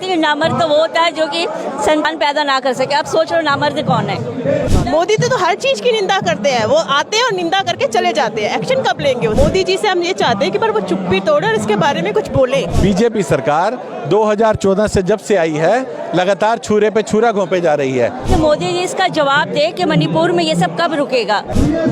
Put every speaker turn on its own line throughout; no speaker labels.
सकते कि नामर्द तो वो होता है जो कि संतान पैदा ना कर सके। आप सोच रहे हो नामर्द कौन है?
मोदी तो हर चीज की निंदा करते हैं, वो आते हैं और निंदा करके चले जाते हैं। एक्शन कब लेंगे? मोदी जी से हम ये चाहते हैं कि पर वो चुप्पी तोड़े और इसके बारे में कुछ बोले।
बीजेपी सरकार 2014 से जब से आई है लगातार छुरे पे छुरा घोंपे जा रही है।
कि मोदी जी इसका जवाब दे कि मणिपुर में ये सब कब रुकेगा।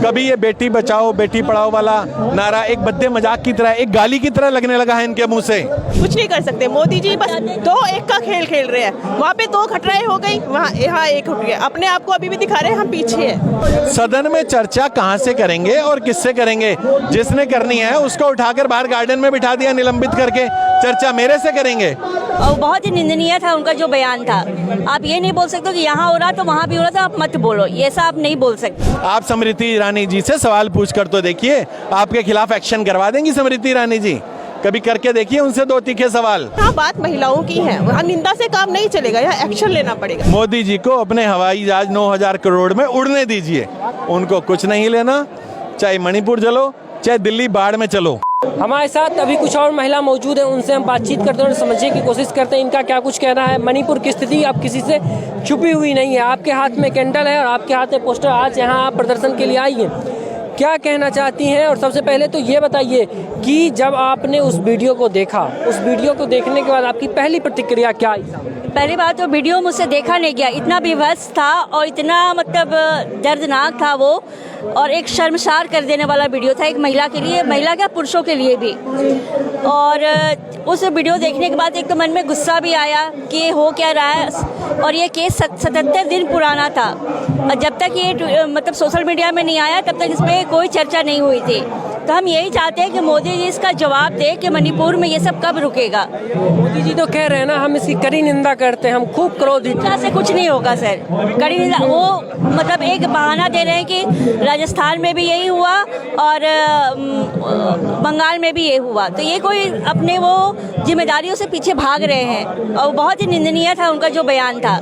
कभी ये बेटी बचाओ बेटी पढ़ाओ वाला नारा एक बद्दे मजाक की तरह, एक गाली की तरह लगने लगा है इनके मुंह से।
कुछ नहीं कर सकते मोदी जी, बस 2-1 का खेल खेल रहे हैं। वहाँ पे 2 खटराएं हो गई, वहाँ यहाँ 1 उठ गया। अपने आप को अभी भी दिखा रहे हैं हम पीछे है।
सदन में चर्चा कहाँ से करेंगे और किससे करेंगे? जिसने करनी है उसको उठाकर बाहर गार्डन में बिठा दिया निलंबित करके, चर्चा मेरे से करेंगे।
और बहुत ही निंदनीय था उनका जो बयान था। आप ये नहीं बोल सकते कि यहाँ हो रहा तो वहाँ भी हो रहा था, आप मत बोलो, ये ऐसा आप नहीं बोल सकते।
आप स्मृति ईरानी जी से सवाल पूछ कर तो देखिए, आपके खिलाफ एक्शन करवा देंगी स्मृति ईरानी जी। कभी करके देखिए उनसे 2 तीखे सवाल।
हाँ, बात महिलाओं की है, वहाँ निंदा से काम नहीं चलेगा, यहाँ एक्शन लेना पड़ेगा।
मोदी जी को अपने हवाई जहाज 9000 करोड़ में उड़ने दीजिए, उनको कुछ नहीं लेना, चाहे मणिपुर चलो चाहे दिल्ली बाढ़ में चलो।
हमारे साथ अभी कुछ और महिला मौजूद हैं, उनसे हम बातचीत करते हैं और समझने की कोशिश करते हैं इनका क्या कुछ कहना है। मणिपुर की स्थिति अब किसी से छुपी हुई नहीं है। आपके हाथ में कैंडल है और आपके हाथ में पोस्टर, आज यहाँ आप प्रदर्शन के लिए आई हैं, क्या कहना चाहती हैं? और सबसे पहले तो ये बताइए कि जब आपने उस वीडियो को देखा, उस वीडियो को देखने के बाद आपकी पहली प्रतिक्रिया क्या आई?
पहली बात तो वीडियो मुझसे देखा नहीं गया, इतना विवश था और इतना मतलब दर्दनाक था वो, और एक शर्मसार कर देने वाला वीडियो था एक महिला के लिए, महिला क्या पुरुषों के लिए भी। और उस वीडियो देखने के बाद एक तो मन में गुस्सा भी आया कि हो क्या रहा है। और ये केस 77 दिन पुराना था और जब तक ये मतलब सोशल मीडिया में नहीं आया तब तक इसमें कोई चर्चा नहीं हुई थी। तो हम यही चाहते हैं कि मोदी जी इसका जवाब दे कि मणिपुर में ये सब कब रुकेगा।
मोदी जी तो कह रहे हैं ना, हम इसकी कड़ी निंदा करते हैं, हम खूब क्रोधित हैं।
से कुछ नहीं होगा सर, कड़ी निंदा वो मतलब एक बहाना दे रहे हैं कि राजस्थान में भी यही हुआ और बंगाल में भी ये हुआ, तो ये कोई अपने वो जिम्मेदारियों से पीछे भाग रहे हैं। और बहुत ही निंदनीय था उनका जो बयान था।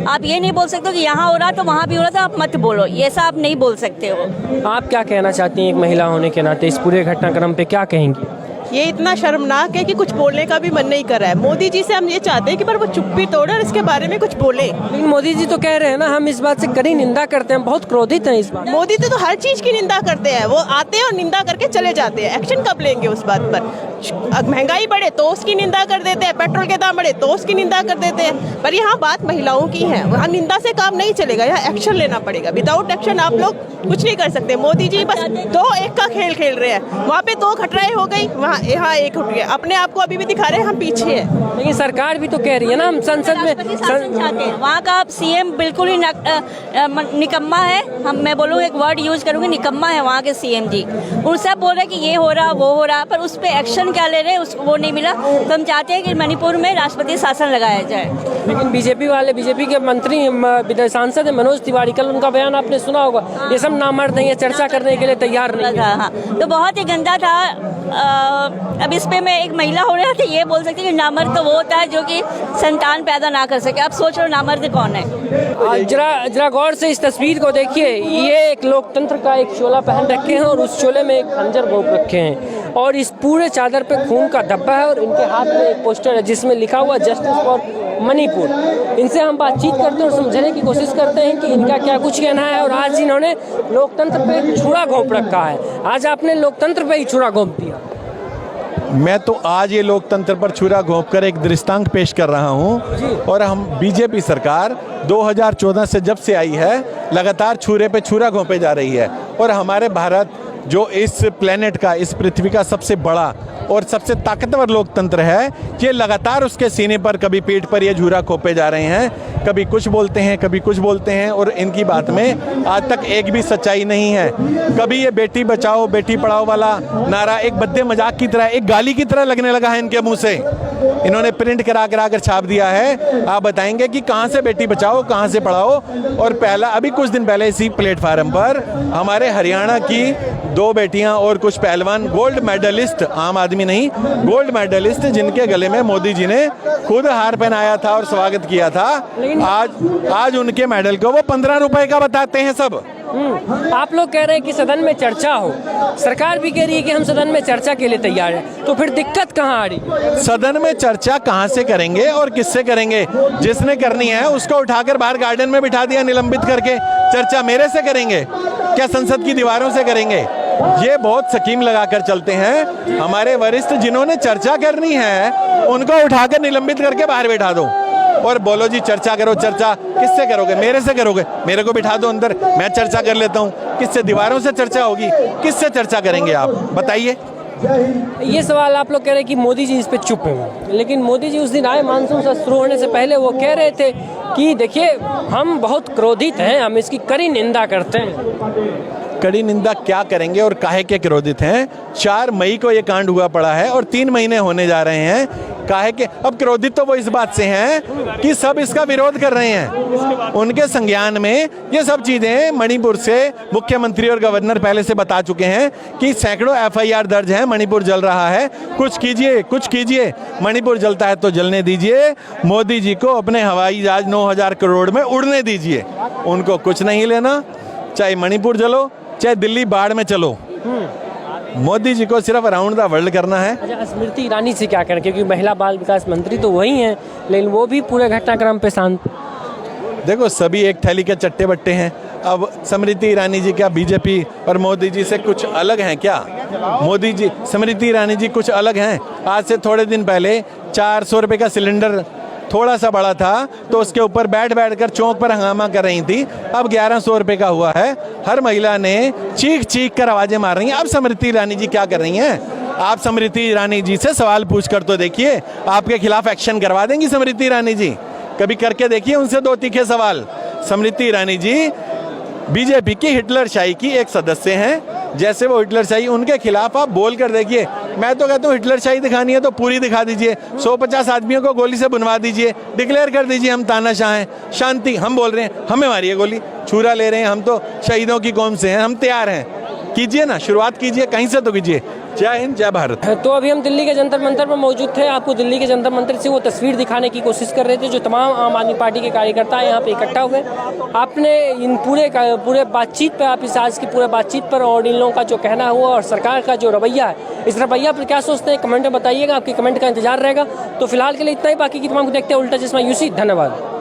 आप ये नहीं बोल सकते कि यहाँ हो रहा तो वहाँ भी हो रहा था, आप मत बोलो, ये ऐसा आप नहीं बोल सकते हो।
आप क्या कहना चाहती हैं एक महिला होने के नाते, इस पूरे घटनाक्रम पे क्या कहेंगी?
ये इतना शर्मनाक है कि कुछ बोलने का भी मन नहीं कर रहा है। मोदी जी से हम ये चाहते हैं कि पर वो चुप्पी तोड़े और इसके बारे में कुछ बोले।
लेकिन मोदी जी तो कह रहे हैं ना, हम इस बात से कड़ी निंदा करते हैं, बहुत क्रोधित हैं इस बात।
मोदी तो हर चीज की निंदा करते हैं, वो आते हैं और निंदा करके चले जाते हैं। एक्शन कब लेंगे उस बात पर? महंगाई बढ़े तो उसकी निंदा कर देते हैं, पेट्रोल के दाम बढ़े तो उसकी निंदा कर देते हैं। पर यहाँ बात महिलाओं की है, वहाँ निंदा से काम नहीं चलेगा, यहाँ एक्शन लेना पड़ेगा। विदाउट एक्शन आप लोग कुछ नहीं कर सकते। मोदी जी बस 2-1 का खेल खेल रहे हैं। वहाँ पे 2 खटराएं हो गई, वहाँ यहाँ 1 उठ गया। अपने आप को अभी भी दिखा रहे हैं हम पीछे है।
लेकिन सरकार भी तो कह रही है ना, हम संसद में
चाहते हैं। वहाँ का सीएम बिल्कुल ही निकम्मा है। मैं बोलूँ एक वर्ड यूज करूँगी, निकम्मा है वहाँ के सीएम जी। उन सब बोल रहे कि ये हो रहा वो हो रहा, पर उस पर एक्शन क्या ले रहे हैं वो नहीं मिला। तो हम चाहते हैं कि मणिपुर में राष्ट्रपति शासन लगाया जाए।
लेकिन बीजेपी के मंत्री सांसद मनोज तिवारी, कल उनका बयान आपने सुना होगा, ये सब नामर्द नहीं है, चर्चा करने के लिए तैयार नहीं है।
हाँ, तो बहुत ही गंदा था। अब इस पे मैं एक महिला हो रहा थी, ये बोल सकती कि नामर्द तो वो होता है जो कि संतान पैदा ना कर सके। आप सोच रहे हो नामर्द कौन है?
जरा गौर से इस तस्वीर को देखिए। ये एक लोकतंत्र का एक चोला पहन रखे हैं और उस चोले में एक खंजर घोंप रखे हैं और इस पूरे चादर पे खून का धब्बा है और इनके हाथ में एक पोस्टर है जिसमें लिखा हुआ जस्टिस फॉर मणिपुर। इनसे हम बातचीत करते हैं और समझने की कोशिश करते हैं कि इनका क्या कुछ कहना है। और आज इन्होंने लोकतंत्र पे छुरा घोंप रखा है, आज आपने लोकतंत्र पे ही छुरा घोंप दिया।
मैं तो आज ये लोकतंत्र पर छुरा घोंप कर एक दृष्टांत पेश कर रहा हूं। और हम बीजेपी सरकार 2014 से जब से आई है लगातार छुरे पे छुरा घोंपे जा रही है। और हमारे भारत जो इस प्लेनेट का, इस पृथ्वी का सबसे बड़ा और सबसे ताकतवर लोकतंत्र है, ये लगातार उसके सीने पर कभी पीठ पर ये छुरा घोंपे जा रहे हैं। कभी कुछ बोलते हैं कभी कुछ बोलते हैं और इनकी बात में आज तक एक भी सच्चाई नहीं है। कभी ये बेटी बचाओ बेटी पढ़ाओ वाला नारा एक बद्दे मजाक की तरह, एक गाली की तरह लगने लगा है इनके मुंह से। इन्होंने प्रिंट करा कर छाप दिया है। आप बताएंगे कि कहाँ से बेटी बचाओ कहाँ से पढ़ाओ। और पहला अभी कुछ दिन पहले इसी प्लेटफार्म पर हमारे हरियाणा की 2 बेटियां और कुछ पहलवान गोल्ड मेडलिस्ट आम आदमी आदमी नहीं, गोल्ड मेडलिस्ट जिनके गले में मोदी जी ने खुद हार पहनाया था और स्वागत किया था, आज उनके मेडल को वो 15 रुपए का बताते हैं सब।
आप लोग कह रहे हैं कि सदन में चर्चा हो, सरकार भी कह रही है कि हम सदन में चर्चा के लिए तैयार हैं, तो फिर दिक्कत कहाँ आ रही है?
सदन में चर्चा कहाँ से करेंगे और किससे करेंगे? जिसने करनी है उसको उठाकर बाहर गार्डन में बिठा दिया निलंबित करके। चर्चा मेरे से करेंगे क्या? संसद की दीवारों से करेंगे? ये बहुत स्कीम लगाकर चलते हैं। हमारे वरिष्ठ जिन्होंने चर्चा करनी है उनको उठाकर निलंबित करके बाहर बिठा दो और बोलो जी चर्चा करो। चर्चा किससे करोगे? मेरे से करोगे? मेरे को बिठा दो अंदर, मैं चर्चा कर लेता हूँ। किससे? दीवारों से चर्चा होगी? किससे चर्चा करेंगे आप बताइए?
ये सवाल आप लोग कह रहे हैं कि मोदी जी इस पे चुप हैं, लेकिन मोदी जी उस दिन आए मानसून सत्र शुरू होने से पहले, वो कह रहे थे कि देखिए हम बहुत क्रोधित हैं, हम इसकी कड़ी निंदा करते हैं।
कड़ी निंदा क्या करेंगे और काहे के क्रोधित हैं? 4 मई को ये कांड हुआ पड़ा है और 3 महीने होने जा रहे हैं। काहे के? अब क्रोधित तो वो इस बात से हैं कि सब इसका विरोध कर रहे हैं। उनके संज्ञान में ये सब चीजें मणिपुर से मुख्यमंत्री और गवर्नर पहले से बता चुके हैं कि सैकड़ों FIR दर्ज हैं, मणिपुर जल रहा है, कुछ कीजिए, कुछ कीजिए। मणिपुर जलता है तो जलने दीजिए, मोदी जी को अपने हवाई जहाज 9000 करोड़ में उड़ने दीजिए, उनको कुछ नहीं लेना। चाहे मणिपुर जलो, चाहे दिल्ली बाढ़ में चलो, मोदी जी को सिर्फ अराउंड द वर्ल्ड करना है।
अच्छा, स्मृति ईरानी से क्या करें, क्योंकि महिला बाल विकास मंत्री तो वही हैं, लेकिन वो भी पूरे घटनाक्रम पे शांत।
देखो सभी एक थैली के चट्टे बट्टे हैं। अब स्मृति ईरानी जी क्या बीजेपी और मोदी जी से कुछ अलग हैं क्या? मोदी जी, स्मृति ईरानी जी कुछ अलग हैं? आज से थोड़े दिन पहले 400 रुपये का सिलेंडर थोड़ा सा बड़ा था तो उसके ऊपर बैठ कर चौक पर हंगामा कर रही थी। अब 1100 रुपये का हुआ है। हर महिला ने चीख चीख कर आवाजें मार रही हैं। अब स्मृति ईरानी जी क्या कर रही हैं? आप स्मृति ईरानी जी से सवाल पूछ कर तो देखिए, आपके खिलाफ एक्शन करवा देंगी स्मृति ईरानी जी। कभी करके देखिए उनसे 2 तीखे सवाल। स्मृति ईरानी जी बीजेपी की हिटलरशाही की एक सदस्य हैं। जैसे वो हिटलरशाही, उनके खिलाफ आप बोल कर देखिए। मैं तो कहता हूँ हिटलरशाही दिखानी है तो पूरी दिखा दीजिए। 150 आदमियों को गोली से बुनवा दीजिए, डिक्लेयर कर दीजिए हम तानाशाह हैं, शांति। हम बोल रहे हैं हमें मारिए गोली, छुरा ले रहे हैं, हम तो शहीदों की कौम से हैं, हम तैयार हैं। कीजिए ना, शुरुआत कीजिए, कहीं से तो कीजिए। जय हिंद, जय भारत।
तो अभी हम दिल्ली के जंतर मंतर पर मौजूद थे। आपको दिल्ली के जंतर मंतर से वो तस्वीर दिखाने की कोशिश कर रहे थे जो तमाम आम आदमी पार्टी के कार्यकर्ता यहाँ पे इकट्ठा हुए। आपने इन पूरे बातचीत पर, आप इस आज की पूरे बातचीत पर और इन लोगों का जो कहना हुआ और सरकार का जो रवैया है, इस रवैया पर क्या सोचते हैं कमेंट में बताइएगा। आपके कमेंट का इंतजार रहेगा। तो फिलहाल के लिए इतना ही, बाकी की तमाम को देखते हैं उल्टा चश्मा यूसी। धन्यवाद।